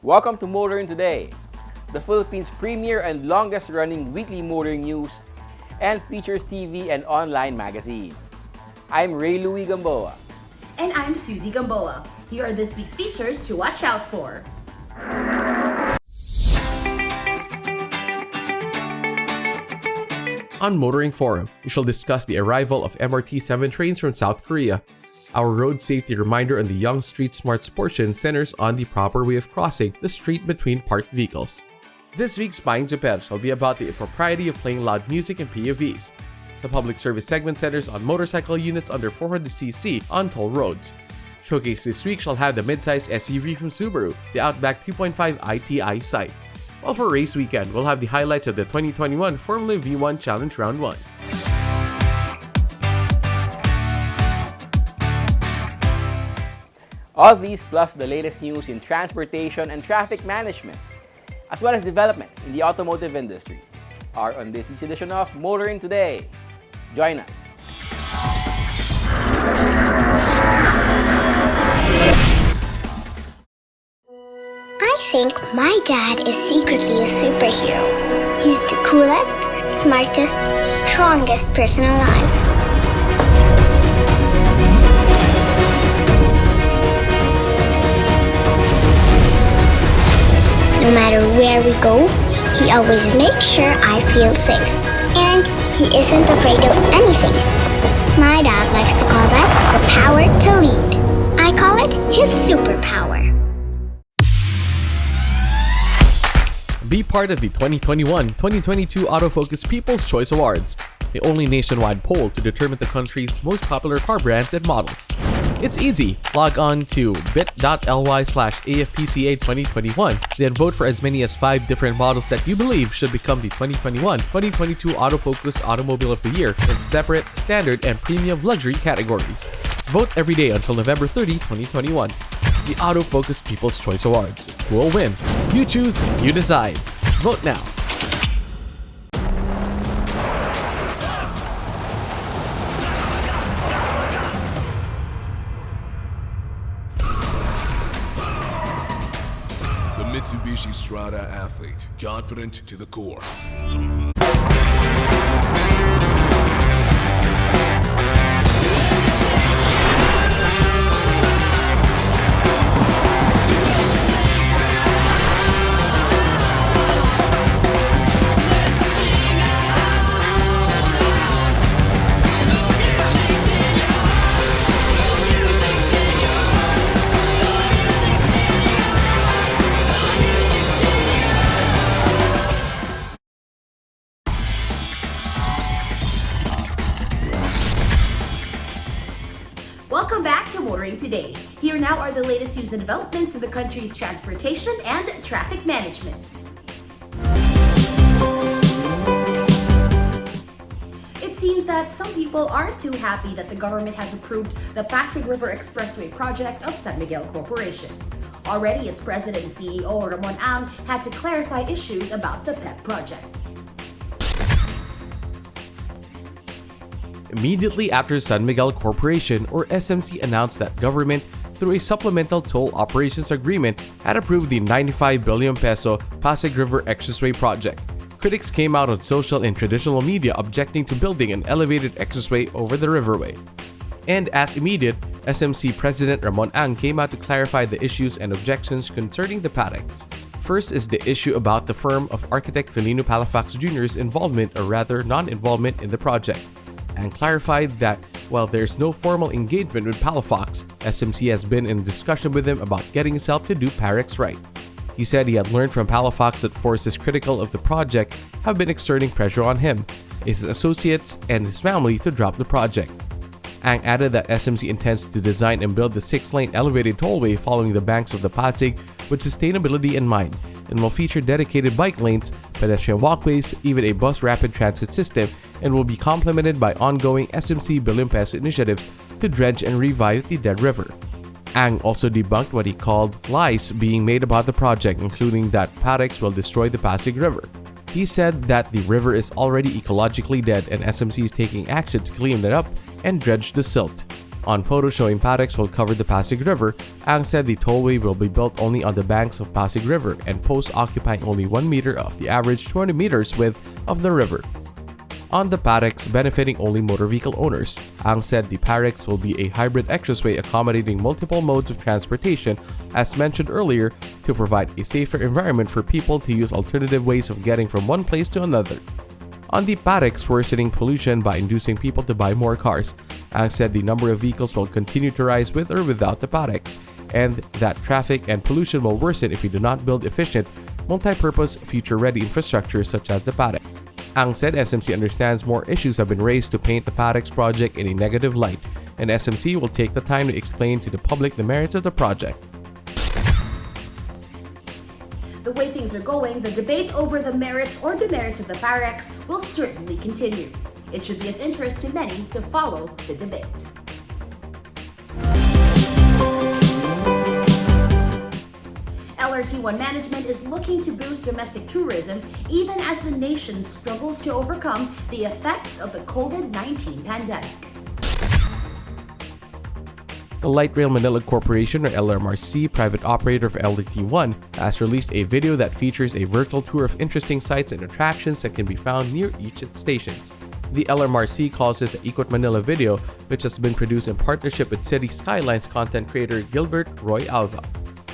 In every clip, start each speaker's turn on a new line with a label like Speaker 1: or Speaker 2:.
Speaker 1: Welcome to Motoring Today, the Philippines' premier and longest-running weekly motoring news and features TV and online magazine. I'm Ray Louie Gamboa.
Speaker 2: And I'm Susie Gamboa. Here are this week's features to watch out for.
Speaker 3: On Motoring Forum, we shall discuss the arrival of MRT-7 trains from South Korea. Our road safety reminder on the Young Street Smarts portion centers on the proper way of crossing the street between parked vehicles. This week's Buying Japan shall be about the impropriety of playing loud music in POVs. The public service segment centers on motorcycle units under 400cc on toll roads. Showcase this week shall have the midsize SUV from Subaru, the Outback 2.5 ITI site. While for race weekend, we'll have the highlights of the 2021 Formula V1 Challenge Round 1.
Speaker 1: All these plus the latest news in transportation and traffic management, as well as developments in the automotive industry, are on this week's edition of Motoring Today. Join us.
Speaker 4: I think my dad is secretly a superhero. He's the coolest, smartest, strongest person alive. No matter where we go, he always makes sure I feel safe. And he isn't afraid of anything. My dad likes to call that the power to lead. I call it his superpower.
Speaker 3: Be part of the 2021-2022 Autofocus People's Choice Awards, the only nationwide poll to determine the country's most popular car brands and models. It's easy. Log on to bit.ly/AFPCA2021, then vote for as many as 5 different models that you believe should become the 2021-2022 Autofocus Automobile of the Year in separate, standard, and premium luxury categories. Vote every day until November 30, 2021. The Autofocus People's Choice Awards. Who will win? You choose, you decide. Vote now.
Speaker 5: The Mitsubishi Strada athlete, confident to the core.
Speaker 2: Welcome back to Motoring Today. Here now are the latest news and developments in the country's transportation and traffic management. It seems that some people aren't too happy that the government has approved the Pasig River Expressway project of San Miguel Corporation. Already, its president and CEO, Ramon Ang, had to clarify issues about the PEP project.
Speaker 3: Immediately after San Miguel Corporation or SMC announced that government, through a supplemental toll operations agreement, had approved the 95 billion peso Pasig River Expressway project, critics came out on social and traditional media objecting to building an elevated expressway over the riverway. And as immediate, SMC President Ramon Ang came out to clarify the issues and objections concerning the paddocks. First is the issue about the firm of architect Felino Palafox Jr.'s involvement or rather non-involvement in the project, and clarified that while there's no formal engagement with Palafox, SMC has been in discussion with him about getting himself to do paddocks right. He said he had learned from Palafox that forces critical of the project have been exerting pressure on him, his associates, and his family to drop the project. Ang added that SMC intends to design and build the 6-lane elevated tollway following the banks of the Pasig with sustainability in mind, and will feature dedicated bike lanes, pedestrian walkways, even a bus rapid transit system, and will be complemented by ongoing SMC billion peso initiatives to dredge and revive the dead river. Ang also debunked what he called lies being made about the project, including that Parex will destroy the Pasig River. He said that the river is already ecologically dead and SMC is taking action to clean it up and dredge the silt. On photos showing Parex will cover the Pasig River, Ang said the tollway will be built only on the banks of Pasig River and posts occupying only 1 meter of the average 20 meters width of the river. On the Parex, benefiting only motor vehicle owners, Ang said the Parex will be a hybrid expressway accommodating multiple modes of transportation, as mentioned earlier, to provide a safer environment for people to use alternative ways of getting from one place to another. On the Parex, worsening pollution by inducing people to buy more cars, Ang said the number of vehicles will continue to rise with or without the Parex, and that traffic and pollution will worsen if we do not build efficient, multi-purpose, future-ready infrastructure such as the Parex. Ang said SMC understands more issues have been raised to paint the Parex project in a negative light, and SMC will take the time to explain to the public the merits of the project.
Speaker 2: The way things are going, the debate over the merits or demerits of the Parex will certainly continue. It should be of interest to many to follow the debate. LRT1 management is looking to boost domestic tourism even as the nation struggles to overcome the effects of the COVID-19 pandemic.
Speaker 3: The Light Rail Manila Corporation, or LRMRC, private operator of LRT1, has released a video that features a virtual tour of interesting sites and attractions that can be found near each of its stations. The LRMRC calls it the Ikot Manila video, which has been produced in partnership with City Skylines content creator Gilbert Roy Alva.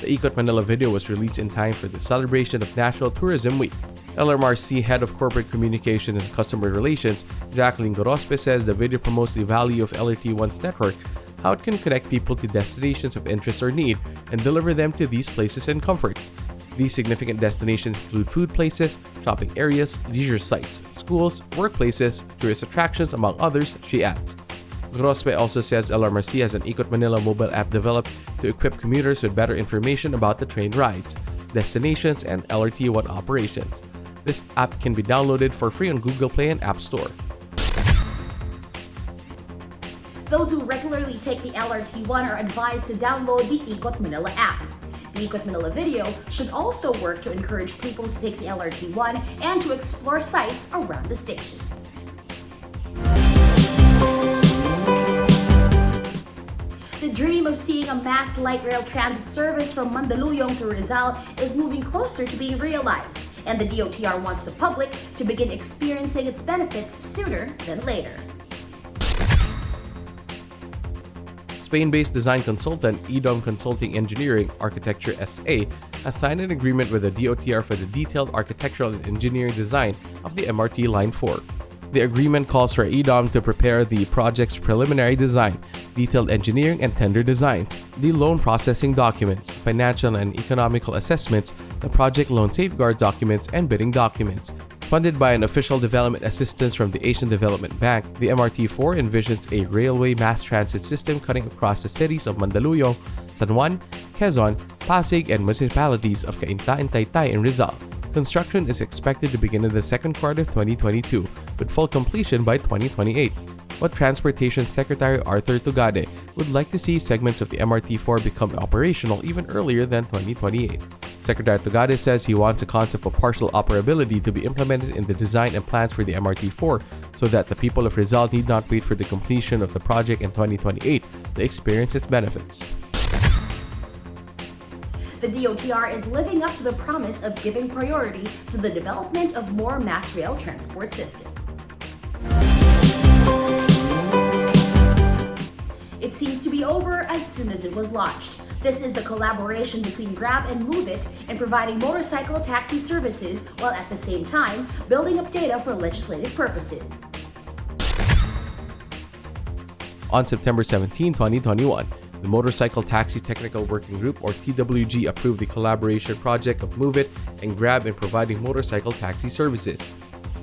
Speaker 3: The Ikot Manila video was released in time for the celebration of National Tourism Week. LRMRC Head of Corporate Communication and Customer Relations, Jacqueline Gorospe, says the video promotes the value of LRT1's network, how it can connect people to destinations of interest or need, and deliver them to these places in comfort. These significant destinations include food places, shopping areas, leisure sites, schools, workplaces, tourist attractions, among others, she adds. Grospe also says LRMRC has an Ikot Manila mobile app developed to equip commuters with better information about the train rides, destinations, and LRT1 operations. This app can be downloaded for free on Google Play and App Store.
Speaker 2: Those who regularly take the LRT1 are advised to download the Ikot Manila app. The Ikot Manila video should also work to encourage people to take the LRT1 and to explore sites around the stations. The dream of seeing a mass light rail transit service from Mandaluyong to Rizal is moving closer to being realized, and the DOTR wants the public to begin experiencing its benefits sooner than later.
Speaker 3: Spain-based design consultant EDOM Consulting Engineering Architecture SA has signed an agreement with the DOTR for the detailed architectural and engineering design of the MRT Line 4. The agreement calls for EDOM to prepare the project's preliminary design, detailed engineering and tender designs, the loan processing documents, financial and economical assessments, the project loan safeguard documents, and bidding documents. Funded by an official development assistance from the Asian Development Bank, the MRT-4 envisions a railway mass transit system cutting across the cities of Mandaluyong, San Juan, Quezon, Pasig, and municipalities of Cainta and Taytay in Rizal. Construction is expected to begin in the second quarter of 2022, with full completion by 2028. But Transportation Secretary Arthur Tugade would like to see segments of the MRT-4 become operational even earlier than 2028. Secretary Tugade says he wants a concept of partial operability to be implemented in the design and plans for the MRT-4 so that the people of Rizal need not wait for the completion of the project in 2028 to experience its benefits.
Speaker 2: The DOTR is living up to the promise of giving priority to the development of more mass rail transport systems. It seems to be over as soon as it was launched. This is the collaboration between Grab and Move It in providing motorcycle taxi services while at the same time building up data for legislative purposes.
Speaker 3: On September 17, 2021, the Motorcycle Taxi Technical Working Group, or TWG, approved the collaboration project of Move It and Grab in providing motorcycle taxi services.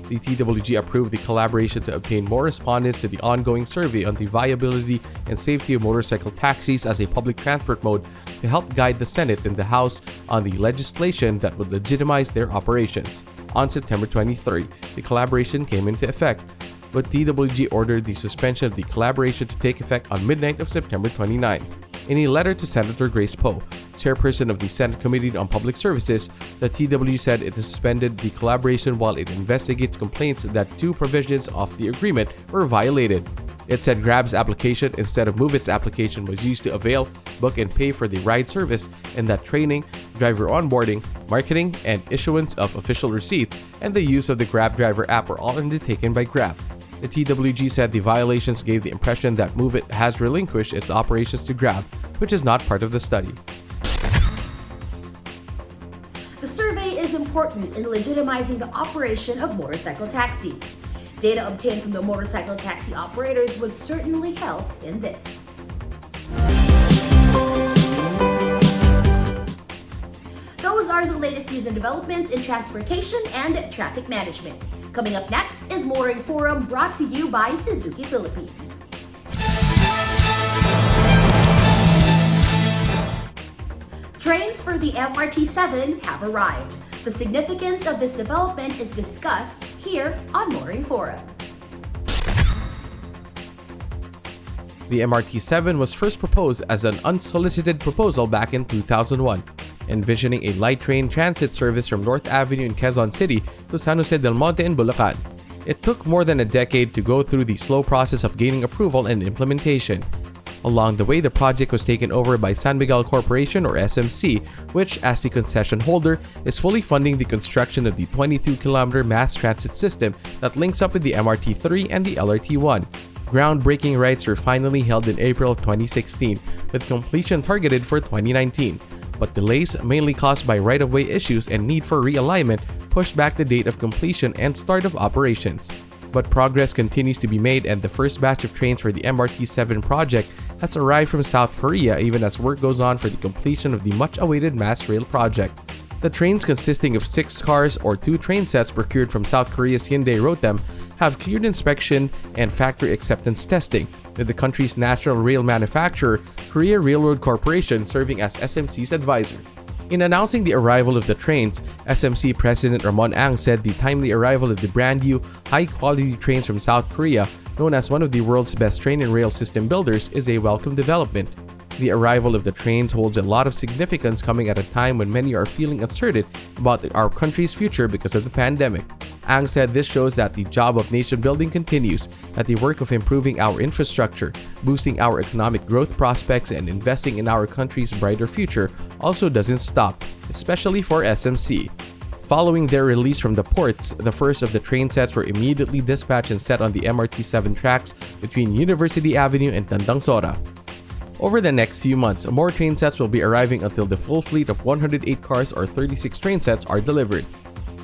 Speaker 3: The TWG approved the collaboration to obtain more respondents to the ongoing survey on the viability and safety of motorcycle taxis as a public transport mode to help guide the Senate and the House on the legislation that would legitimize their operations. On September 23, the collaboration came into effect, but TWG ordered the suspension of the collaboration to take effect on midnight of September 29. In a letter to Senator Grace Poe, chairperson of the Senate Committee on Public Services, the TWG said it suspended the collaboration while it investigates complaints that two provisions of the agreement were violated. It said Grab's application instead of MoveIt's application was used to avail, book, and pay for the ride service, and that training, driver onboarding, marketing, and issuance of official receipt, and the use of the Grab Driver app were all undertaken by Grab. The TWG said the violations gave the impression that MoveIt has relinquished its operations to Grab, which is not part of the study.
Speaker 2: The survey is important in legitimizing the operation of motorcycle taxis. Data obtained from the motorcycle taxi operators would certainly help in this. Those are the latest news and developments in transportation and traffic management. Coming up next is Motoring Forum, brought to you by Suzuki Philippines. Trains for the MRT-7 have arrived. The significance of this development is discussed here on Motoring Forum.
Speaker 3: The MRT-7 was first proposed as an unsolicited proposal back in 2001, envisioning a light train transit service from North Avenue in Quezon City to San Jose del Monte in Bulacan. It took more than a decade to go through the slow process of gaining approval and implementation. Along the way, the project was taken over by San Miguel Corporation or SMC, which, as the concession holder, is fully funding the construction of the 22-kilometer mass transit system that links up with the MRT-3 and the LRT-1. Groundbreaking rites were finally held in April of 2016, with completion targeted for 2019. But delays, mainly caused by right-of-way issues and need for realignment, pushed back the date of completion and start of operations. But progress continues to be made, and the first batch of trains for the MRT-7 project has arrived from South Korea even as work goes on for the completion of the much-awaited mass rail project. The trains, consisting of 6 cars or 2 train sets procured from South Korea's Hyundai Rotem, have cleared inspection and factory acceptance testing, with the country's national rail manufacturer, Korea Railroad Corporation, serving as SMC's advisor. In announcing the arrival of the trains, SMC President Ramon Ang said the timely arrival of the brand new, high-quality trains from South Korea, known as one of the world's best train and rail system builders, is a welcome development. The arrival of the trains holds a lot of significance, coming at a time when many are feeling uncertain about our country's future because of the pandemic. Ang said this shows that the job of nation building continues, that the work of improving our infrastructure, boosting our economic growth prospects, and investing in our country's brighter future also doesn't stop, especially for SMC. Following their release from the ports, the first of the train sets were immediately dispatched and set on the MRT-7 tracks between University Avenue and Tandang Sora. Over the next few months, more train sets will be arriving until the full fleet of 108 cars or 36 train sets are delivered.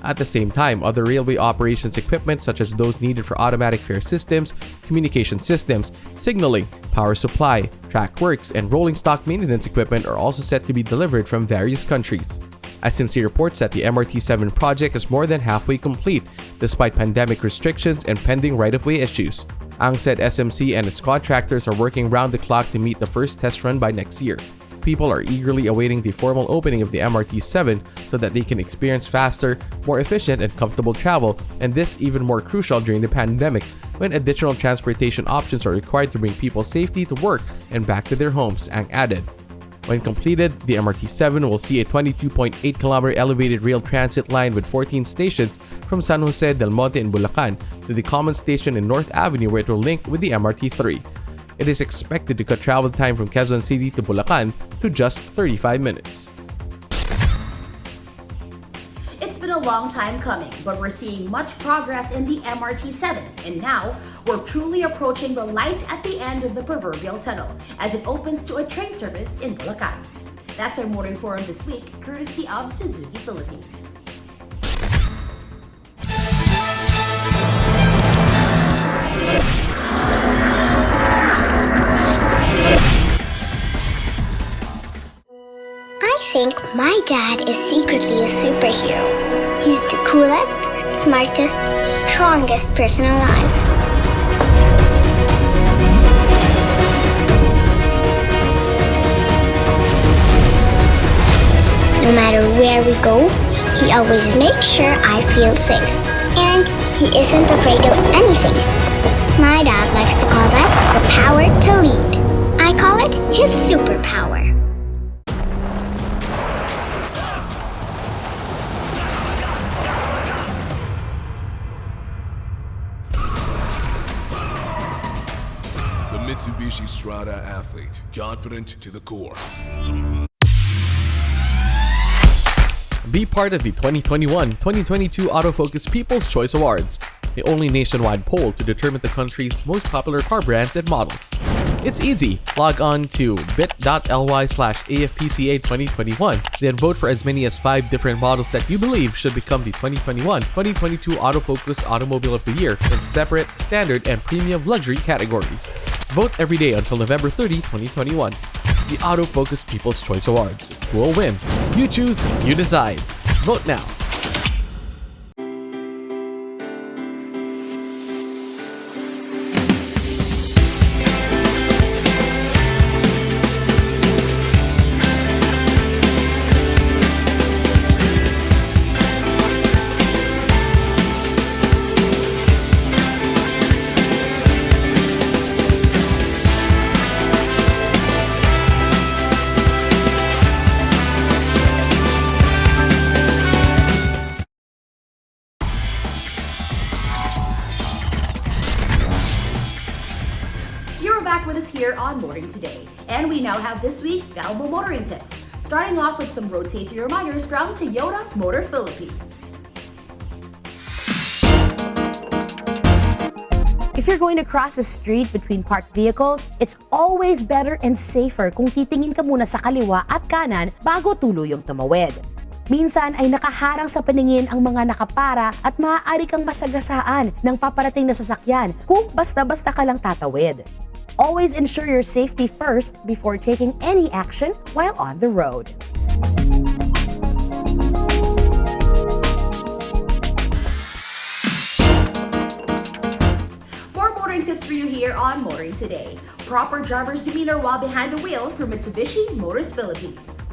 Speaker 3: At the same time, other railway operations equipment such as those needed for automatic fare systems, communication systems, signaling, power supply, track works, and rolling stock maintenance equipment are also set to be delivered from various countries. SMC reports that the MRT-7 project is more than halfway complete, despite pandemic restrictions and pending right-of-way issues. Ang said SMC and its contractors are working round the clock to meet the first test run by next year. People are eagerly awaiting the formal opening of the MRT-7 so that they can experience faster, more efficient, and comfortable travel, and this even more crucial during the pandemic when additional transportation options are required to bring people safely to work and back to their homes, Ang added. When completed, the MRT-7 will see a 22.8-kilometer elevated rail transit line with 14 stations from San Jose del Monte in Bulacan to the common station in North Avenue, where it will link with the MRT-3. It is expected to cut travel time from Quezon City to Bulacan to just 35 minutes.
Speaker 2: It's been a long time coming, but we're seeing much progress in the MRT-7, and now we're truly approaching the light at the end of the proverbial tunnel as it opens to a train service in Bulacan. That's our Motoring Forum this week, courtesy of Suzuki Philippines.
Speaker 4: I think my dad is secretly a superhero. He's the coolest, smartest, strongest person alive. No matter where we go, he always makes sure I feel safe. And he isn't afraid of anything. My dad likes to call that the power to lead. I call it his superpower.
Speaker 5: The Mitsubishi Strada athlete, confident to the core.
Speaker 3: Be part of the 2021-2022 Autofocus People's Choice Awards, the only nationwide poll to determine the country's most popular car brands and models. It's easy. Log on to bit.ly/AFPCA2021, then vote for as many as 5 different models that you believe should become the 2021-2022 Autofocus Automobile of the Year in separate, standard, and premium luxury categories. Vote every day until November 30, 2021. The Autofocus People's Choice Awards. Who will win? You choose, you decide. Vote now.
Speaker 2: Back with us here on Motoring Today. And we now have this week's valuable motoring tips, starting off with some road safety reminders from Toyota Motor Philippines.
Speaker 6: If you're going to cross a street between parked vehicles, it's always better and safer kung titingin ka muna sa kaliwa at kanan bago tuluyang tumawid. Minsan ay nakaharang sa paningin ang mga nakapara at maaari kang masagasaan ng paparating na sasakyan kung basta-basta ka lang tatawid. Always ensure your safety first before taking any action while on the road.
Speaker 2: More motoring tips for you here on Motoring Today. Proper driver's demeanor while behind the wheel from Mitsubishi Motors Philippines.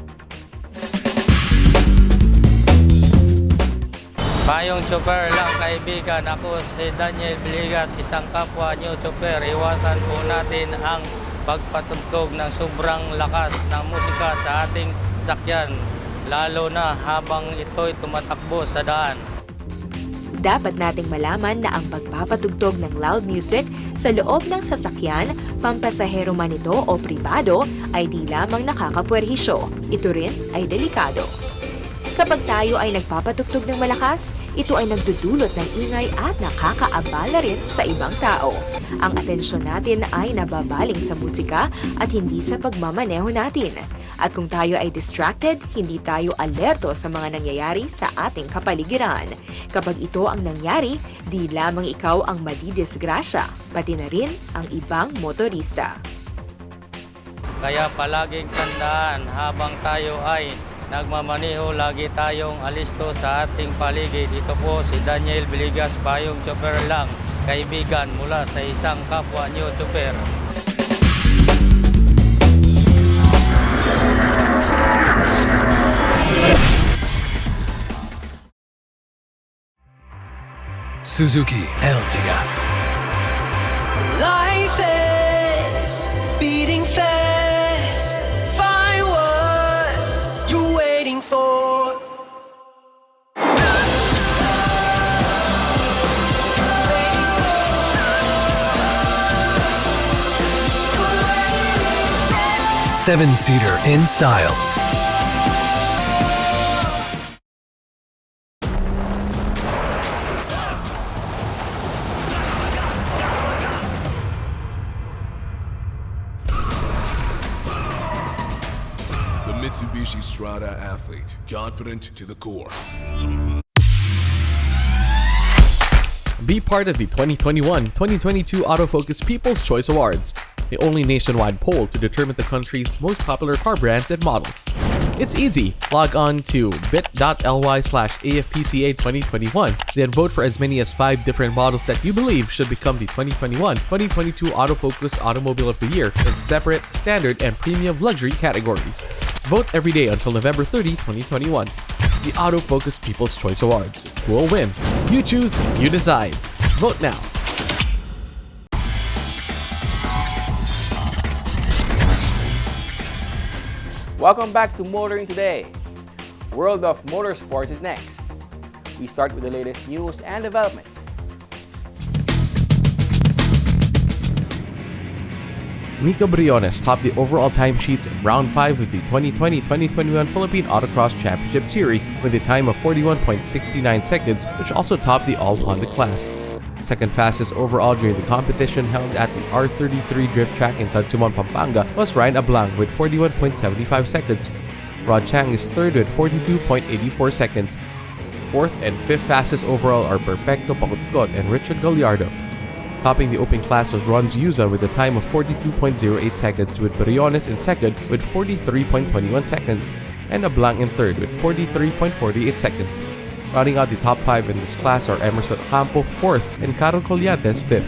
Speaker 7: Mayong chopper lang kaibigan, ako si Daniel Villegas, isang kapwa new chopper. Iwasan po natin ang pagpatugtog ng sobrang lakas ng musika sa ating sakyan, lalo na habang ito'y tumatakbo sa daan.
Speaker 8: Dapat nating malaman na ang pagpapatugtog ng loud music sa loob ng sasakyan, pampasahero man ito o pribado, ay di lamang nakakapwerhisyo. Ito rin ay delikado. Kapag tayo ay nagpapatugtog ng malakas, ito ay nagdudulot ng ingay at nakakaabala rin sa ibang tao. Ang atensyon natin ay nababaling sa musika at hindi sa pagmamaneho natin. At kung tayo ay distracted, hindi tayo alerto sa mga nangyayari sa ating kapaligiran. Kapag ito ang nangyari, di lamang ikaw ang madidisgrasya, pati na rin ang ibang motorista.
Speaker 7: Kaya palaging tandaan, habang tayo ay nagmamaneho, lagi tayong alisto sa ating paligid. Ito po si Daniel Villegas, payong chopper lang kaibigan mula sa isang kapwa new chopper.
Speaker 5: Suzuki Ertiga.
Speaker 9: Life is beating fast. Find what you're waiting for.
Speaker 5: Seven-seater in style. The Mitsubishi Strada athlete, confident to the core.
Speaker 3: Be part of the 2021-2022 Autofocus People's Choice Awards, the only nationwide poll to determine the country's most popular car brands and models. It's easy. Log on to bit.ly/AFPCA2021, then vote for as many as 5 different models that you believe should become the 2021-2022 Autofocus Automobile of the Year in separate, standard, and premium luxury categories. Vote every day until November 30, 2021. The Autofocus People's Choice Awards. Who will win? You choose, you decide. Vote now.
Speaker 1: Welcome back to Motoring Today. World of Motorsports is next. We start with the latest news and developments.
Speaker 3: Nico Briones topped the overall timesheets in Round 5 of the 2020-2021 Philippine Autocross Championship Series with a time of 41.69 seconds, which also topped the all-Honda class. Second fastest overall during the competition held at the R33 drift track in Sansumon, Pampanga was Ryan Ablang with 41.75 seconds. Rod Chang is third with 42.84 seconds. Fourth and fifth fastest overall are Perfecto Pakutkot and Richard Gallardo. Topping the open class was Ron Ziuza with a time of 42.08 seconds, with Briones in second with 43.21 seconds, and Ablang in third with 43.48 seconds. Rounding out the top 5 in this class are Emerson Ocampo, 4th, and Carol Colliates, 5th.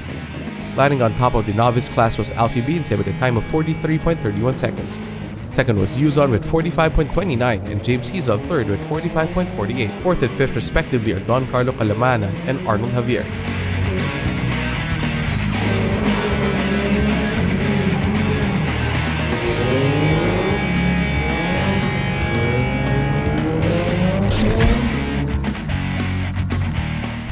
Speaker 3: Lining on top of the novice class was Alfie Bince with a time of 43.31 seconds. Second was Yuzon with 45.29, and James Hizon, 3rd, with 45.48. 4th and 5th respectively are Don Carlo Calamanan and Arnold Javier.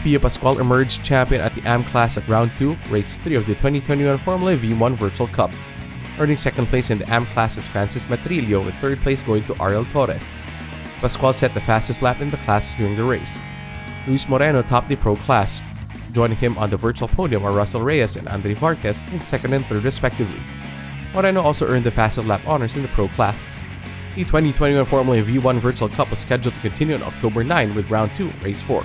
Speaker 3: Pio Pascual emerged champion at the AM class at Round 2, Race 3 of the 2021 Formula V1 Virtual Cup. Earning second place in the AM class is Francis Matrillo, with third place going to Ariel Torres. Pascual set the fastest lap in the class during the race. Luis Moreno topped the pro class. Joining him on the virtual podium are Russell Reyes and Andre Varquez in second and third respectively. Moreno also earned the fastest lap honors in the pro class. The 2021 Formula V1 Virtual Cup was scheduled to continue on October 9 with Round 2, Race 4.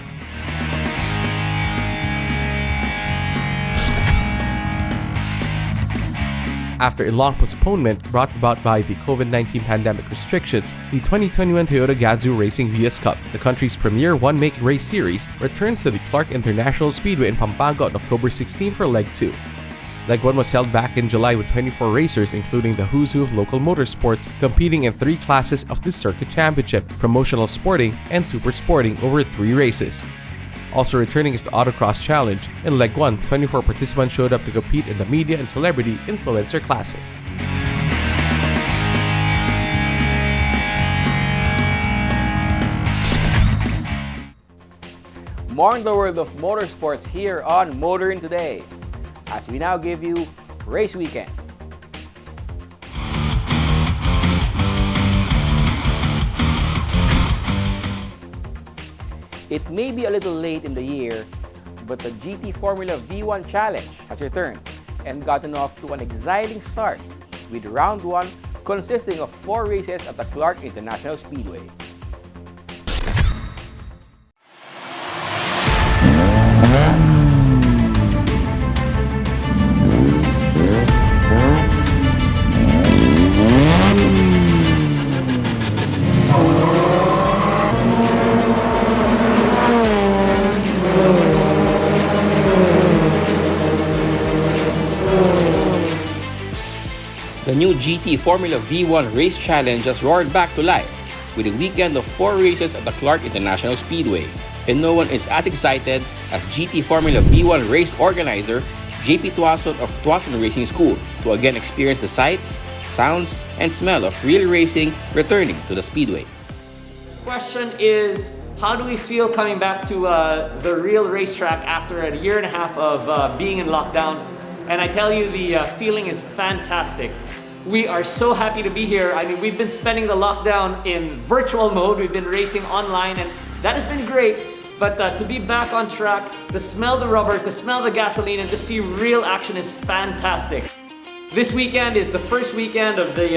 Speaker 3: After a long postponement brought about by the COVID-19 pandemic restrictions, the 2021 Toyota Gazoo Racing Vias Cup, the country's premier one-make race series, returns to the Clark International Speedway in Pampanga on October 16 for Leg 2. Leg 1 was held back in July with 24 racers, including the who's who of local motorsports, competing in 3 classes of the Circuit Championship, Promotional Sporting, and Super Sporting over 3 races. Also returning is the Autocross Challenge. In Leg 1, 24 participants showed up to compete in the media and celebrity influencer classes.
Speaker 1: More in the world of motorsports here on Motoring Today, as we now give you Race Weekend. It may be a little late in the year, but the GT Formula V1 Challenge has returned and gotten off to an exciting start with Round 1 consisting of 4 races at the Clark International Speedway. The new GT Formula V1 Race Challenge has roared back to life with a weekend of 4 races at the Clark International Speedway. And no one is as excited as GT Formula V1 race organizer JP Tuason of Tuason Racing School to again experience the sights, sounds, and smell of real racing returning to the Speedway.
Speaker 10: Question is, how do we feel coming back to the real racetrack after a year and a half of being in lockdown? And I tell you, the feeling is fantastic. We are so happy to be here. I mean, we've been spending the lockdown in virtual mode. We've been racing online, and that has been great. But to be back on track, to smell the rubber, to smell the gasoline, and to see real action is fantastic. This weekend is the first weekend of the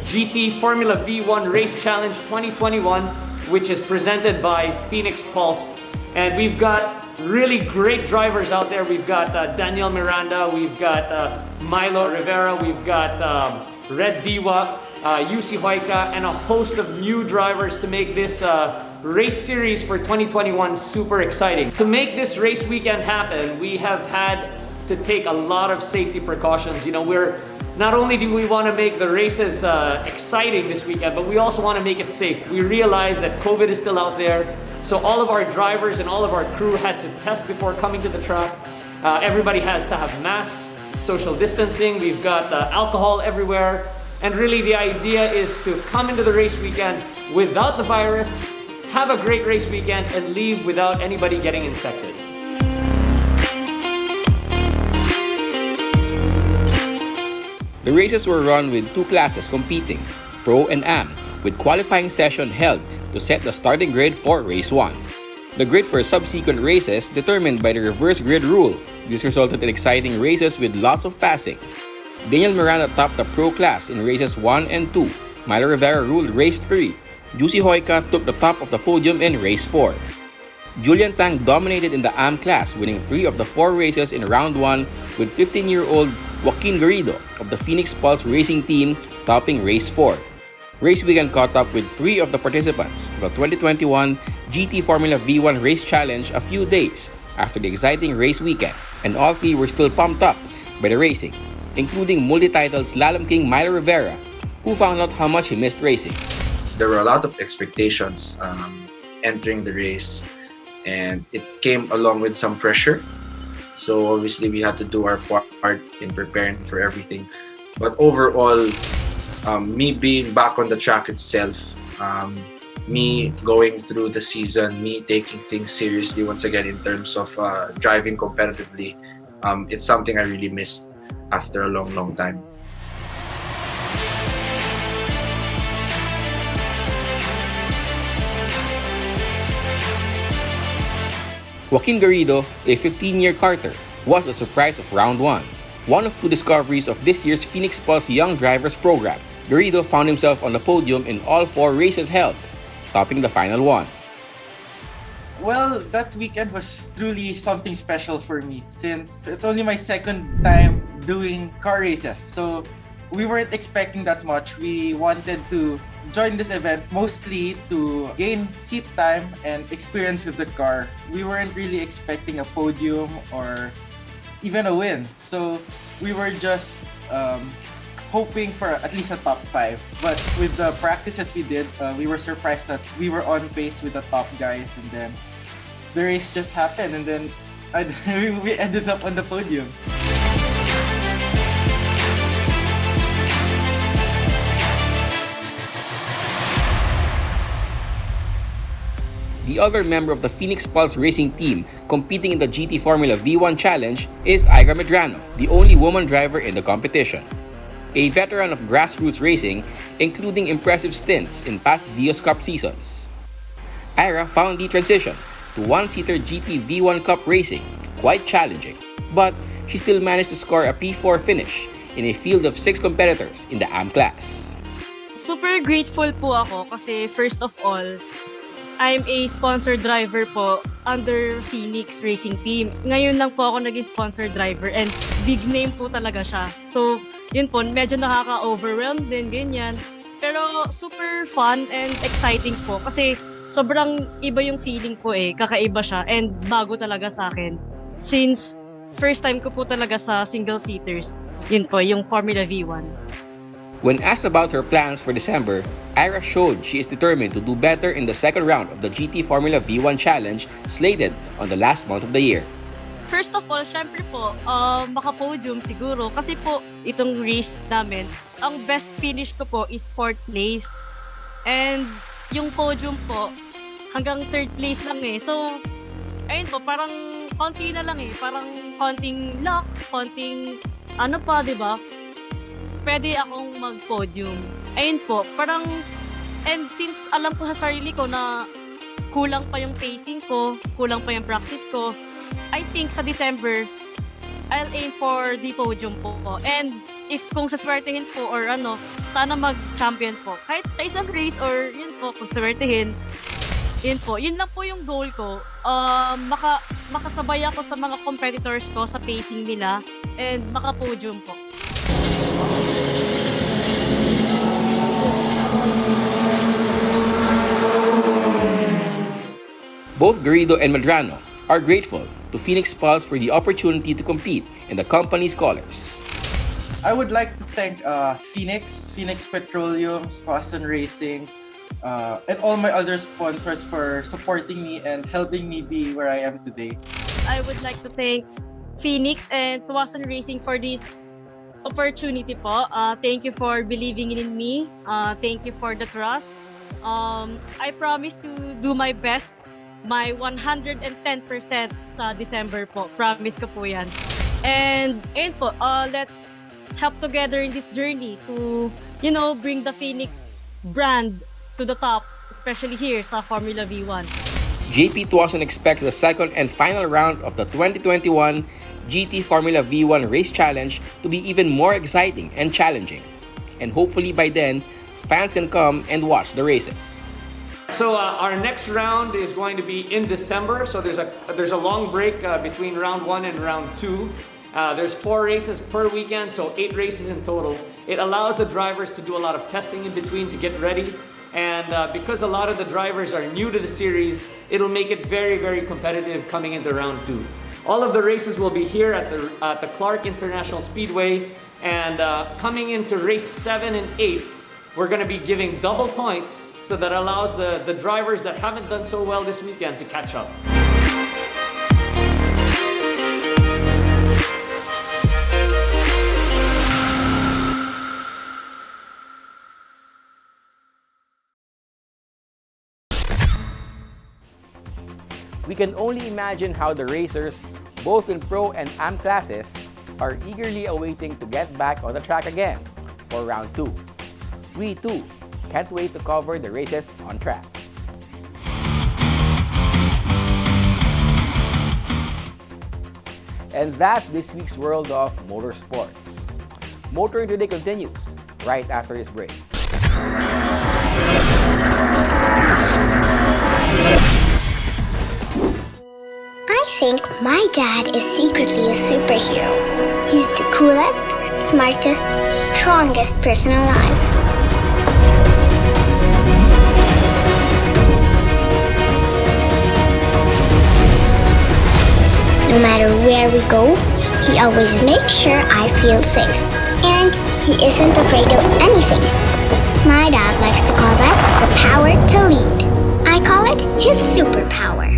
Speaker 10: GT Formula V1 Race Challenge 2021, which is presented by Phoenix Pulse. And we've got really great drivers out there. We've got Daniel Miranda, we've got Milo Rivera, we've got Red Diwa, UC Hoika, and a host of new drivers to make this race series for 2021 super exciting. To make this race weekend happen, we have had to take a lot of safety precautions. You know, not only do we want to make the races exciting this weekend, but we also want to make it safe. We realize that COVID is still out there, so all of our drivers and all of our crew had to test before coming to the track. Everybody has to have masks, social distancing, we've got alcohol everywhere, and really the idea is to come into the race weekend without the virus, have a great race weekend, and leave without anybody getting infected.
Speaker 1: The races were run with two classes competing, Pro and Am, with qualifying session held to set the starting grid for Race 1. The grid for subsequent races determined by the reverse grid rule. This resulted in exciting races with lots of passing. Daniel Miranda topped the Pro class in races 1 and 2. Milo Rivera ruled race 3. Juicy Hoika took the top of the podium in race 4. Julian Tang dominated in the AM class, winning 3 of the 4 races in round 1, with 15-year-old Joaquin Garrido of the Phoenix Pulse Racing Team topping race 4. Race weekend caught up with 3 of the participants of the 2021 GT Formula V1 Race Challenge a few days after the exciting race weekend, and all 3 were still pumped up by the racing, including multi-titled Slalom King Milo Rivera, who found out how much he missed racing.
Speaker 11: There were a lot of expectations entering the race, and it came along with some pressure. So obviously we had to do our part in preparing for everything. But overall, me being back on the track itself, me going through the season, me taking things seriously once again in terms of driving competitively, it's something I really missed after a long time.
Speaker 1: Joaquin Garrido, a 15-year karter, was the surprise of round 1. One of 2 discoveries of this year's Phoenix Pulse Young Drivers program, Garrido found himself on the podium in all 4 races held, topping the final one.
Speaker 12: Well, that weekend was truly something special for me since it's only my second time doing car races. So we weren't expecting that much. We wanted to join this event mostly to gain seat time and experience with the car. We weren't really expecting a podium or even a win. So we were just hoping for at least a top 5. But with the practices we did, we were surprised that we were on pace with the top guys, and then the race just happened, and then we ended up on the podium.
Speaker 1: The other member of the Phoenix Pulse Racing Team competing in the GT Formula V1 Challenge is Ira Medrano, the only woman driver in the competition. A veteran of grassroots racing, including impressive stints in past Dios Cup seasons. Ira found the transition to one-seater GT V1 Cup racing quite challenging, but she still managed to score a P4 finish in a field of 6 competitors in the AM class.
Speaker 13: Super grateful po ako kasi first of all, I'm a sponsored driver po under Phoenix Racing Team. Ngayon lang po ako naging sponsored driver and big name po talaga siya. So, yun po, medyo nakaka-overwhelmed din, ganyan. Pero super fun and exciting po kasi sobrang iba yung feeling ko kakaiba siya and bago talaga sa akin. Since first time ko po talaga sa single-seaters, yun po, yung Formula V1.
Speaker 1: When asked about her plans for December, Ira showed she is determined to do better in the second round of the GT Formula V1 Challenge slated on the last month of the year.
Speaker 13: First of all, syempre po, maka-podium siguro kasi po itong race namin, ang best finish ko po is 4th place. And yung podium po, hanggang 3rd place lang So, ayun po, parang konti na lang parang konting luck, konting ano pa, di ba? Pwede akong mag-podium. Ayun po, parang, and since alam ko sa sarili ko na kulang pa yung pacing ko, kulang pa yung practice ko, I think sa December, I'll aim for the podium po. And if kung saswertehin po or sana mag-champion po. Kahit sa isang race or yun po, kung saswertehin, yun po. Yun lang po yung goal ko. makasabay ako sa mga competitors ko sa pacing nila and maka-podium po.
Speaker 1: Both Garrido and Medrano are grateful to Phoenix Pulse for the opportunity to compete in the company's colors.
Speaker 12: I would like to thank Phoenix Petroleum, Swanson Racing, and all my other sponsors for supporting me and helping me be where I am today.
Speaker 13: I would like to thank Phoenix and Swanson Racing for this opportunity po. Thank you for believing in me. Thank you for the trust. I promise to do my best, my 110% sa December po. Promise ko po yan. And po, let's help together in this journey to, bring the Phoenix brand to the top, especially here sa Formula V1.
Speaker 1: JP Tuason expects the second and final round of the 2021 GT Formula V1 Race Challenge to be even more exciting and challenging. And hopefully by then, fans can come and watch the races.
Speaker 10: So our next round is going to be in December. So there's a long break between round 1 and round 2. There's 4 races per weekend, so 8 races in total. It allows the drivers to do a lot of testing in between to get ready. And because a lot of the drivers are new to the series, it'll make it very, very competitive coming into round 2. All of the races will be here at the Clark International Speedway. And coming into race 7 and 8, we're going to be giving double points, so that allows the drivers that haven't done so well this weekend to catch up.
Speaker 1: We can only imagine how the racers, both in Pro and Am classes, are eagerly awaiting to get back on the track again for round 2. We too can't wait to cover the races on track. And that's this week's World of Motorsports. Motoring Today continues right after this break.
Speaker 4: I think my dad is secretly a superhero. He's the coolest, smartest, strongest person alive. No matter where we go, he always makes sure I feel safe. And he isn't afraid of anything. My dad likes to call that the power to lead. I call it his superpower.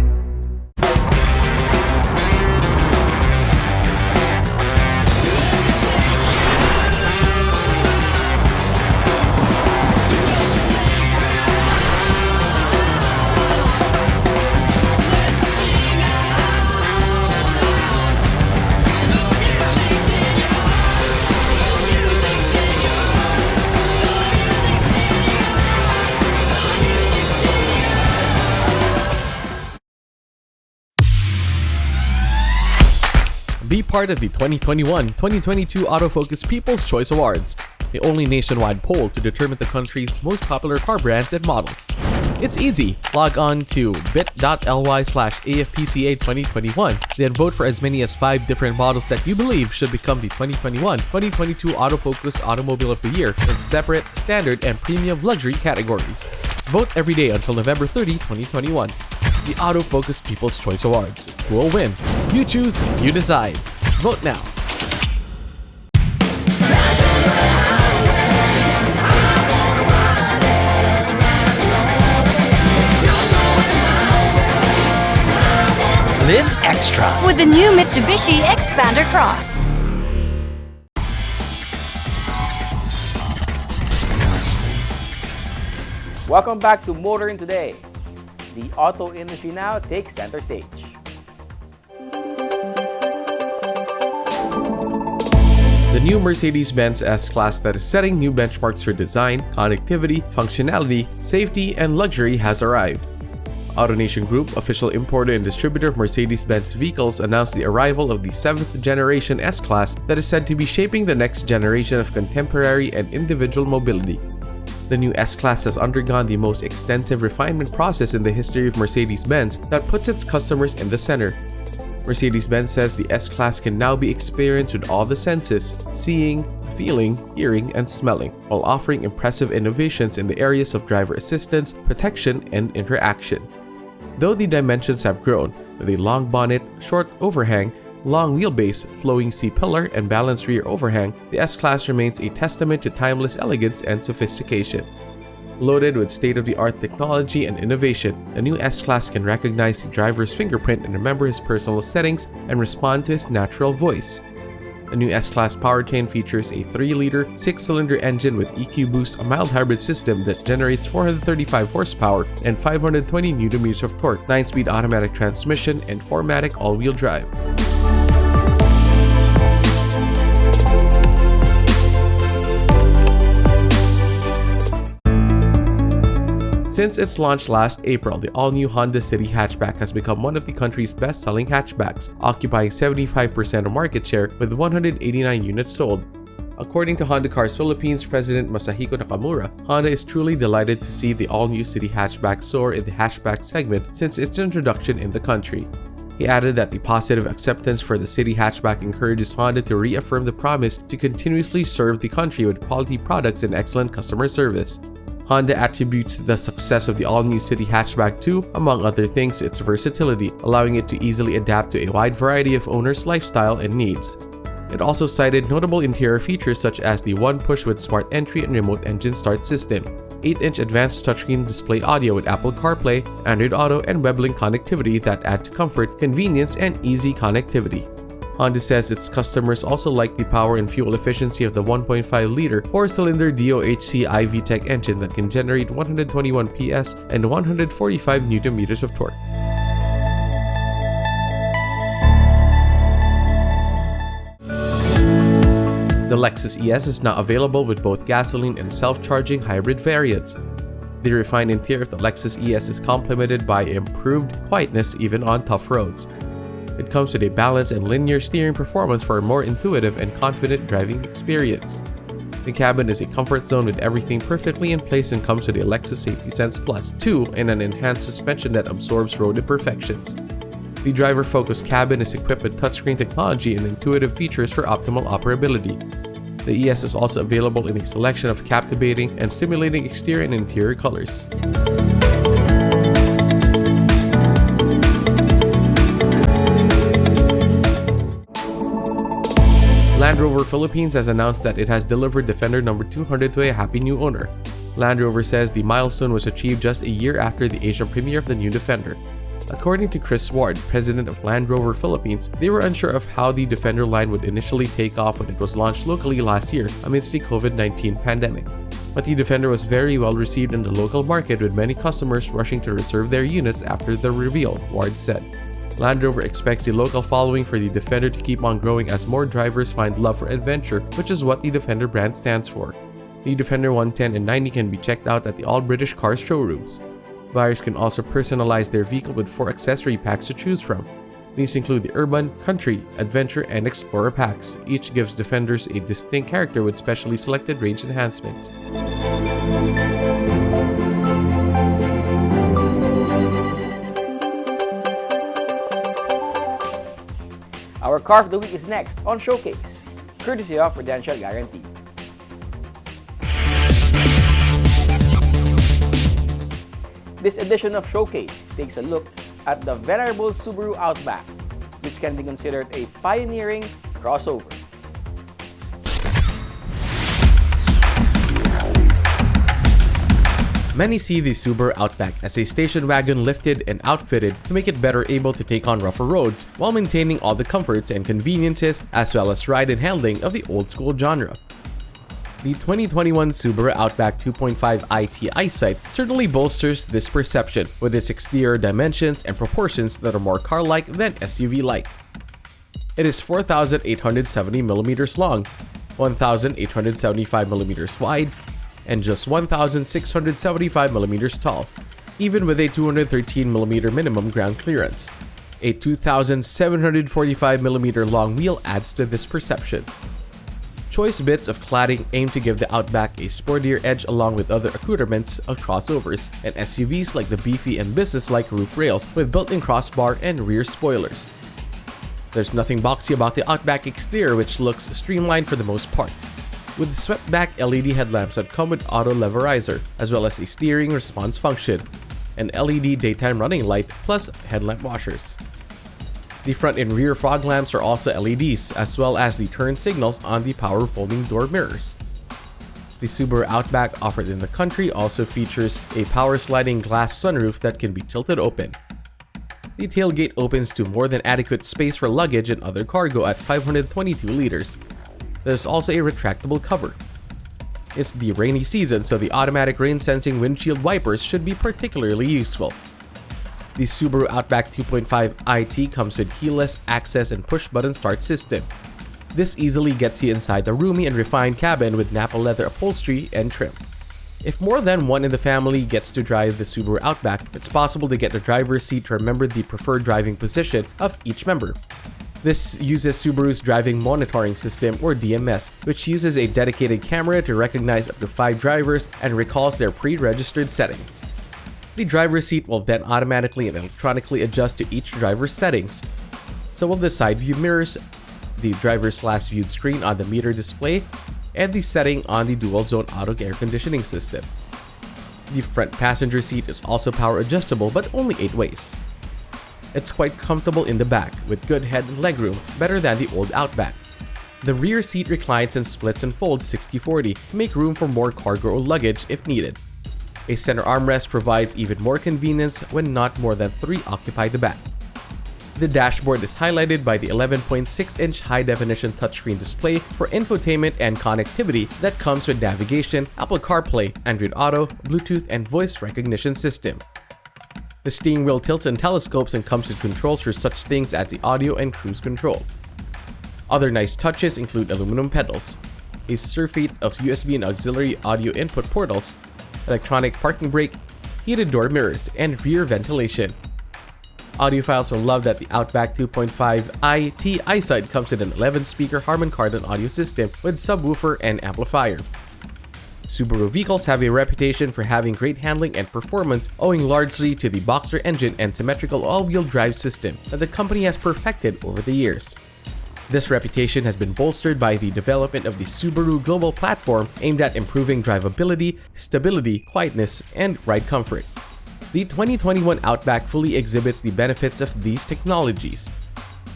Speaker 3: Be part of the 2021-2022 Autofocus People's Choice Awards, the only nationwide poll to determine the country's most popular car brands and models. It's easy. Log on to bit.ly/AFPCA2021, then vote for as many as 5 different models that you believe should become the 2021-2022 Autofocus Automobile of the Year in separate, standard, and premium luxury categories. Vote every day until November 30, 2021. The Autofocus People's Choice Awards. Who will win? You choose, you decide. Vote now.
Speaker 14: Live extra with the new Mitsubishi Xpander Cross.
Speaker 1: Welcome back to Motoring Today. The auto industry now takes center stage.
Speaker 3: The new Mercedes-Benz S-Class that is setting new benchmarks for design, connectivity, functionality, safety, and luxury has arrived. AutoNation Group, official importer and distributor of Mercedes-Benz vehicles, announced the arrival of the 7th generation S-Class that is said to be shaping the next generation of contemporary and individual mobility. The new S-Class has undergone the most extensive refinement process in the history of Mercedes-Benz that puts its customers in the center. Mercedes-Benz says the S-Class can now be experienced with all the senses, seeing, feeling, hearing, and smelling, while offering impressive innovations in the areas of driver assistance, protection, and interaction. Though the dimensions have grown, with a long bonnet, short overhang, long wheelbase, flowing C-pillar, and balanced rear overhang, the S-Class remains a testament to timeless elegance and sophistication. Loaded with state-of-the-art technology and innovation, the new S-Class can recognize the driver's fingerprint and remember his personal settings and respond to his natural voice. The new S-Class powertrain features a 3-liter, 6-cylinder engine with EQ Boost, a mild hybrid system that generates 435 horsepower and 520 Nm of torque, 9-speed automatic transmission, and 4MATIC all-wheel drive. Since its launch last April, the all-new Honda City hatchback has become one of the country's best-selling hatchbacks, occupying 75% of market share with 189 units sold. According to Honda Cars Philippines President Masahiko Nakamura, Honda is truly delighted to see the all-new City hatchback soar in the hatchback segment since its introduction in the country. He added that the positive acceptance for the City hatchback encourages Honda to reaffirm the promise to continuously serve the country with quality products and excellent customer service. Honda attributes the success of the all-new City hatchback to, among other things, its versatility, allowing it to easily adapt to a wide variety of owners' lifestyle and needs. It also cited notable interior features such as the one-push with smart entry and remote engine start system, 8-inch advanced touchscreen display audio with Apple CarPlay, Android Auto, and WebLink connectivity that add to comfort, convenience, and easy connectivity. Honda says its customers also like the power and fuel efficiency of the 1.5-liter 4-cylinder DOHC iVTEC engine that can generate 121 PS and 145 Nm of torque. The Lexus ES is now available with both gasoline and self-charging hybrid variants. The refined interior of the Lexus ES is complemented by improved quietness even on tough roads. It comes with a balanced and linear steering performance for a more intuitive and confident driving experience. The cabin is a comfort zone with everything perfectly in place and comes with a Lexus Safety Sense Plus 2 and an enhanced suspension that absorbs road imperfections. The driver-focused cabin is equipped with touchscreen technology and intuitive features for optimal operability. The ES is also available in a selection of captivating and stimulating exterior and interior colors. Land Rover Philippines has announced that it has delivered Defender number 200 to a happy new owner. Land Rover says the milestone was achieved just a year after the Asian premiere of the new Defender. According to Chris Ward, president of Land Rover Philippines, they were unsure of how the Defender line would initially take off when it was launched locally last year amidst the COVID-19 pandemic. But the Defender was very well received in the local market, with many customers rushing to reserve their units after the reveal, Ward said. Land Rover expects the local following for the Defender to keep on growing as more drivers find love for adventure, which is what the Defender brand stands for. The Defender 110 and 90 can be checked out at the All British Cars showrooms. Buyers can also personalize their vehicle with 4 accessory packs to choose from. These include the Urban, Country, Adventure, and Explorer packs. Each gives Defenders a distinct character with specially selected range enhancements.
Speaker 1: Our car of the week is next on Showcase, courtesy of Prudential Guarantee. This edition of Showcase takes a look at the venerable Subaru Outback, which can be considered a pioneering crossover.
Speaker 3: Many see the Subaru Outback as a station wagon lifted and outfitted to make it better able to take on rougher roads while maintaining all the comforts and conveniences as well as ride and handling of the old school genre. The 2021 Subaru Outback 2.5 IT Eyesight certainly bolsters this perception with its exterior dimensions and proportions that are more car-like than SUV-like. It is 4,870mm long, 1,875mm wide, and just 1,675mm tall, even with a 213mm minimum ground clearance. A 2,745mm long wheel adds to this perception. Choice bits of cladding aim to give the Outback a sportier edge along with other accoutrements of crossovers and SUVs like the beefy and business-like roof rails with built-in crossbar and rear spoilers. There's nothing boxy about the Outback exterior, which looks streamlined for the most part, with swept-back LED headlamps that come with auto leverizer, as well as a steering response function, an LED daytime running light, plus headlamp washers. The front and rear fog lamps are also LEDs, as well as the turn signals on the power folding door mirrors. The Subaru Outback offered in the country also features a power sliding glass sunroof that can be tilted open. The tailgate opens to more than adequate space for luggage and other cargo at 522 liters. There's also a retractable cover. It's the rainy season, so the automatic rain-sensing windshield wipers should be particularly useful. The Subaru Outback 2.5 IT comes with keyless access and push-button start system. This easily gets you inside the roomy and refined cabin with Napa leather upholstery and trim. If more than one in the family gets to drive the Subaru Outback, it's possible to get the driver's seat to remember the preferred driving position of each member. This uses Subaru's Driving Monitoring System, or DMS, which uses a dedicated camera to recognize up to 5 drivers and recalls their pre-registered settings. The driver's seat will then automatically and electronically adjust to each driver's settings. So will the side view mirrors, the driver's last viewed screen on the meter display, and the setting on the dual zone auto air conditioning system. The front passenger seat is also power adjustable, but only 8 ways. It's quite comfortable in the back, with good head and legroom, better than the old Outback. The rear seat reclines and splits and folds 60-40 to make room for more cargo or luggage if needed. A center armrest provides even more convenience when not more than 3 occupy the back. The dashboard is highlighted by the 11.6-inch high-definition touchscreen display for infotainment and connectivity that comes with navigation, Apple CarPlay, Android Auto, Bluetooth, and voice recognition system. The steering wheel tilts and telescopes and comes with controls for such things as the audio and cruise control. Other nice touches include aluminum pedals, a surfeit of USB and auxiliary audio input portals, electronic parking brake, heated door mirrors, and rear ventilation. Audiophiles will love that the Outback 2.5 IT eyesight comes with an 11-speaker Harman Kardon audio system with subwoofer and amplifier. Subaru vehicles have a reputation for having great handling and performance owing largely to the Boxster engine and symmetrical all-wheel drive system that the company has perfected over the years. This reputation has been bolstered by the development of the Subaru Global Platform aimed at improving drivability, stability, quietness, and ride comfort. The 2021 Outback fully exhibits the benefits of these technologies.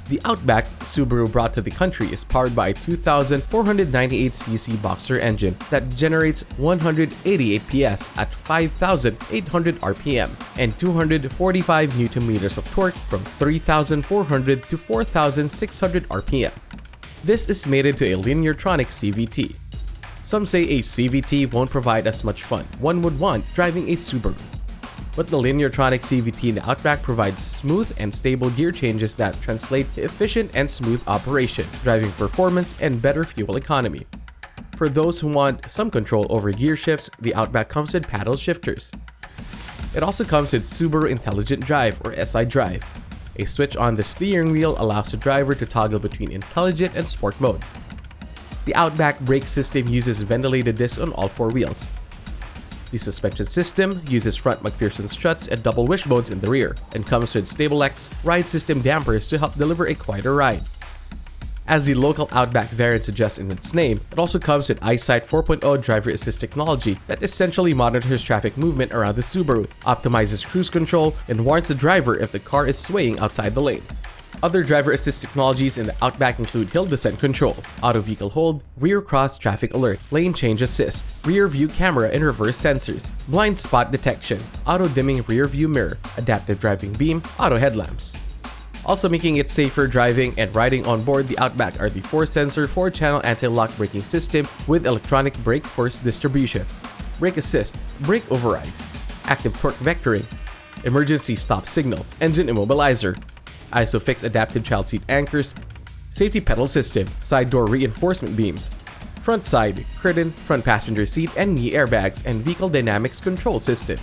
Speaker 3: The Outback Subaru brought to the country is powered by a 2,498cc Boxster engine that generates 188 PS at 5,800 RPM and 245 Nm of torque from 3,400 to 4,600 RPM. This is mated to a Lineartronic CVT. Some say a CVT won't provide as much fun one would want driving a Subaru. But the Lineartronic CVT in the Outback provides smooth and stable gear changes that translate to efficient and smooth operation, driving performance, and better fuel economy. For those who want some control over gear shifts, the Outback comes with paddle shifters. It also comes with Subaru Intelligent Drive, or SI Drive. A switch on the steering wheel allows the driver to toggle between intelligent and sport mode. The Outback brake system uses ventilated discs on all 4 wheels. The suspension system uses front McPherson struts and double wishbones in the rear, and comes with StableX ride system dampers to help deliver a quieter ride. As the local Outback variant suggests in its name, it also comes with EyeSight 4.0 driver assist technology that essentially monitors traffic movement around the Subaru, optimizes cruise control, and warns the driver if the car is swaying outside the lane. Other driver assist technologies in the Outback include hill descent control, auto vehicle hold, rear cross traffic alert, lane change assist, rear view camera and reverse sensors, blind spot detection, auto dimming rear view mirror, adaptive driving beam, auto headlamps. Also making it safer driving and riding on board the Outback are the 4-sensor 4-channel anti-lock braking system with electronic brake force distribution, brake assist, brake override, active torque vectoring, emergency stop signal, engine immobilizer, ISOFIX adaptive child seat anchors, safety pedal system, side door reinforcement beams, front side, curtain, front passenger seat and knee airbags, and vehicle dynamics control system.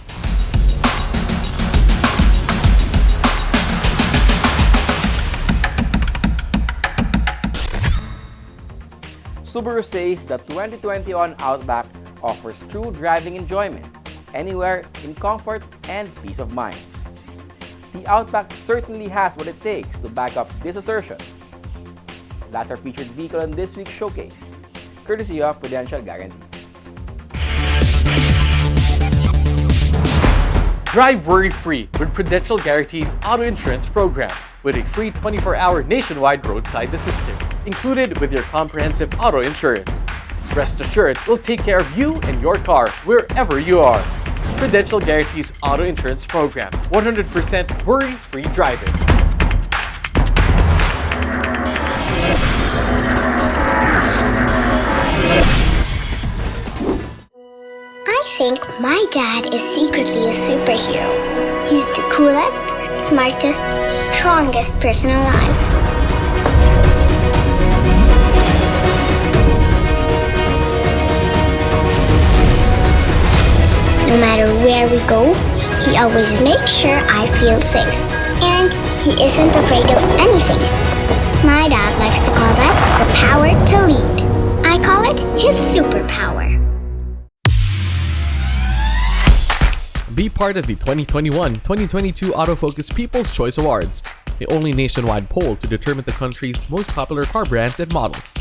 Speaker 1: Subaru says the 2021 Outback offers true driving enjoyment, anywhere in comfort and peace of mind. The Outback certainly has what it takes to back up this assertion. That's our featured vehicle in this week's showcase, courtesy of Prudential Guarantee.
Speaker 3: Drive worry-free with Prudential Guarantee's auto insurance program with a free 24-hour nationwide roadside assistance included with your comprehensive auto insurance. Rest assured, we'll take care of you and your car wherever you are. Prudential Guarantee's auto insurance program, 100% worry-free driving.
Speaker 4: I think my dad is secretly a superhero. He's the coolest, smartest, strongest person alive. No matter where we go, he always makes sure I feel safe. And he isn't afraid of anything. My dad likes to call that the power to lead. I call it his superpower.
Speaker 3: Be part of the 2021-2022 Autofocus People's Choice Awards, the only nationwide poll to determine the country's most popular car brands and models.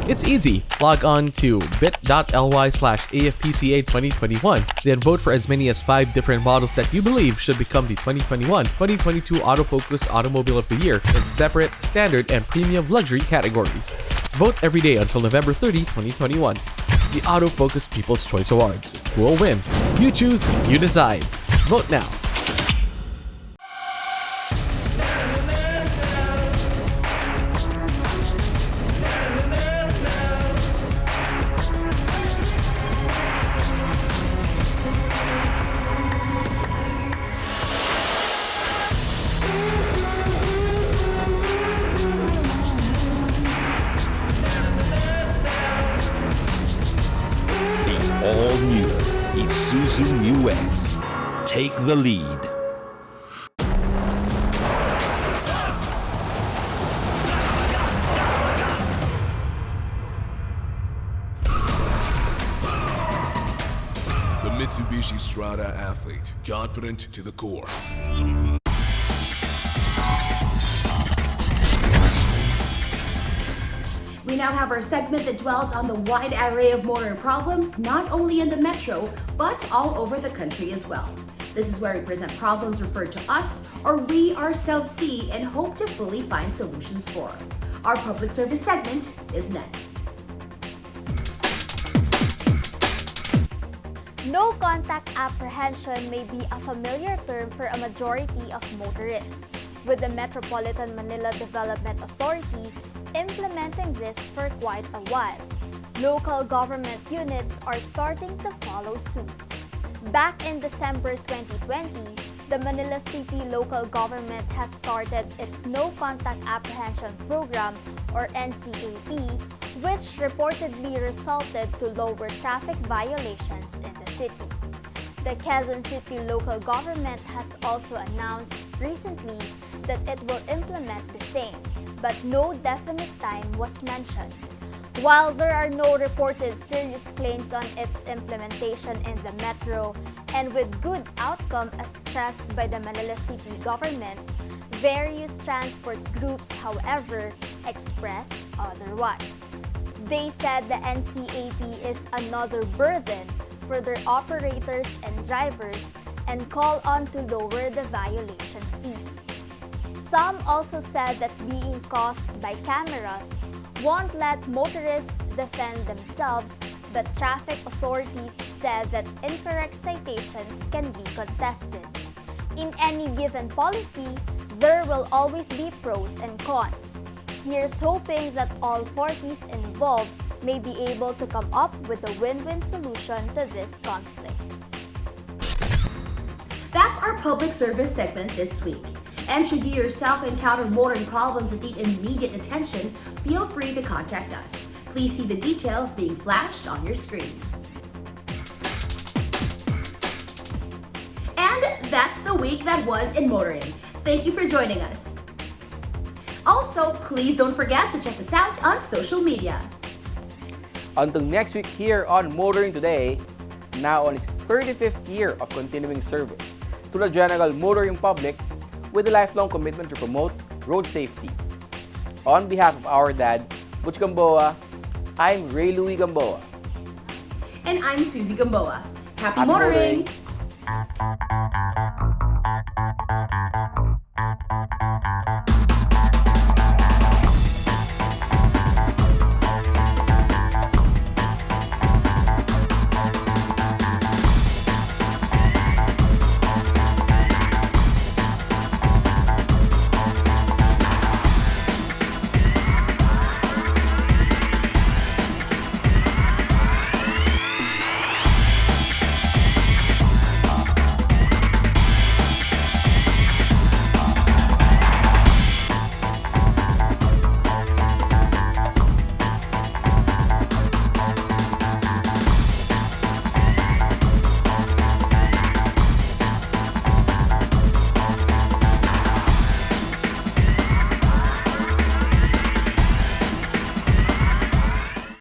Speaker 3: It's easy. Log on to bit.ly/AFPCA2021, then vote for as many as 5 different models that you believe should become the 2021-2022 Autofocus Automobile of the Year in separate, standard, and premium luxury categories. Vote every day until November 30, 2021. The Autofocus People's Choice Awards. Who will win? You choose, you decide. Vote now.
Speaker 15: All-new Isuzu X. Take the lead.
Speaker 5: The Mitsubishi Strada athlete, confident to the core.
Speaker 2: We now have our segment that dwells on the wide array of motor problems, not only in the metro, but all over the country as well. This is where we present problems referred to us or we ourselves see and hope to fully find solutions for. Our public service segment is next.
Speaker 16: No contact apprehension may be a familiar term for a majority of motorists, with the Metropolitan Manila Development Authority implementing this for quite a while. Local government units are starting to follow suit. Back in December 2020, the Manila City local government has started its No Contact Apprehension Program, or NCAP, which reportedly resulted to lower traffic violations in the city. The Quezon City local government has also announced recently that it will implement the same, but no definite time was mentioned. While there are no reported serious claims on its implementation in the metro, and with good outcome as stressed by the Manila City government, various transport groups, however, expressed otherwise. They said the NCAP is another burden for their operators and drivers and call on to lower the violation fees. Some also said that being caused by cameras won't let motorists defend themselves, but traffic authorities said that incorrect citations can be contested. In any given policy, there will always be pros and cons. Here's hoping that all parties involved may be able to come up with a win-win solution to this conflict.
Speaker 2: That's our public service segment this week. And should you yourself encounter motoring problems that need immediate attention, feel free to contact us. Please see the details being flashed on your screen. And that's the week that was in motoring. Thank you for joining us. Also, please don't forget to check us out on social media.
Speaker 1: Until next week here on Motoring Today, now on its 35th year of continuing service to the general motoring public with a lifelong commitment to promote road safety. On behalf of our dad,
Speaker 17: Butch Gamboa. I'm Ray Louie Gamboa.
Speaker 2: And I'm Susie Gamboa. Happy
Speaker 17: Happy
Speaker 2: motoring!
Speaker 17: motoring.